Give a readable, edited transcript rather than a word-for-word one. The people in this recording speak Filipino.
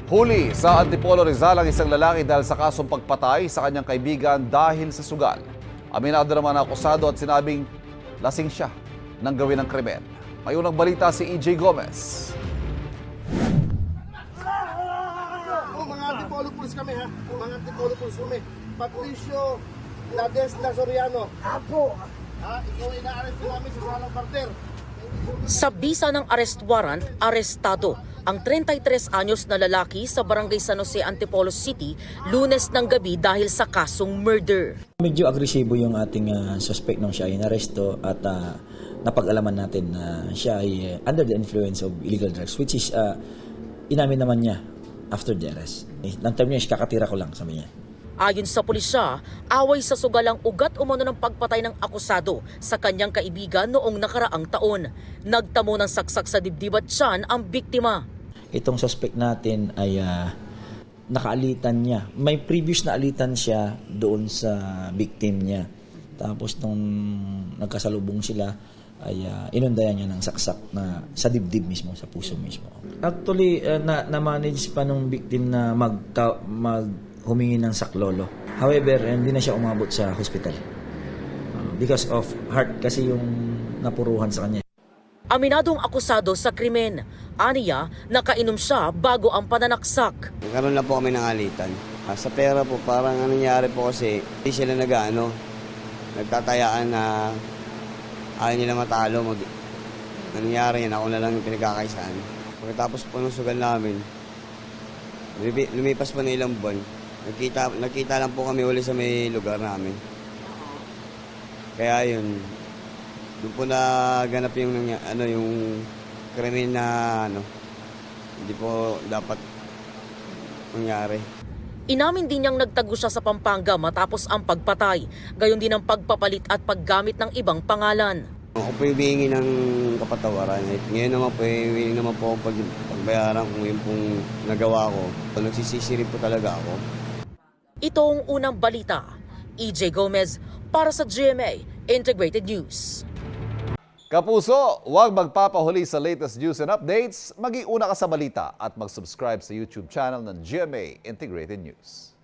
Huli sa Antipolo Rizal ang isang lalaki dahil sa kasong pagpatay sa kanyang kaibigan dahil sa sugal. Aminado naman ang akusado at sinabing lasing siya nang gawin ang krimen. May unang balita si EJ Gomez. Mga Antipolo Police kami ha. Mga Antipolo Police kami. Patricio Lades Lazoriano. Apo. Ha? Ikaw ay na-arrest namin sa Salang Parter. Sa bisa ng arrest warrant, arestado ang 33 anyos na lalaki sa barangay San Jose, Antipolo City, Lunes ng gabi dahil sa kasong murder. Medyo agresibo yung ating suspect nung siya ay naresto at napag-alaman natin na siya ay under the influence of illegal drugs, which is inamin naman niya after the arrest. Nang time niya, kakatira ko lang, sabi niya. Ayon sa pulisya, away sa sugalang ugat umano ng pagpatay ng akusado sa kanyang kaibigan noong nakaraang taon. Nagtamo ng saksak sa dibdib at tiyan ang biktima. Itong suspect natin ay nakaalitan niya. May previous na alitan siya doon sa victim niya. Tapos nung nagkasalubong sila, ay inundayan niya ng saksak na sa dibdib mismo, sa puso mismo. Actually, na-manage pa nung victim na humingi ng saklolo. However, hindi na siya umabot sa hospital. Because of heart kasi yung napuruhan sa kanya. Aminadong akusado sa krimen. Aniya, nakainom siya bago ang pananaksak. Nagkaroon na po kami ng alitan. Sa pera po, parang nangyari po kasi hindi sila nagtatayaan na ayaw nila matalo. Nangyari yan, ako na lang yung pinagkakaisaan. Pagkatapos po ng sugal namin, lumipas pa na ilang buwan. Nagkita lang po kami uli sa may lugar namin. Kaya yun, doon po naganap yung krimen na hindi po dapat mangyari. Inamin din niyang nagtago siya sa Pampanga matapos ang pagpatay, gayon din ang pagpapalit at paggamit ng ibang pangalan. Ako po yung hihingi ng kapatawaran. Ngayon naman po, hihingi naman po ako pagbayaran kung yun pong nagawa ko. Nagsisisi rin po talaga ako. Ito ang unang balita. EJ Gomez para sa GMA Integrated News. Kapuso, huwag magpapahuli sa latest news and updates. Mag-iuna ka sa balita at mag-subscribe sa YouTube channel ng GMA Integrated News.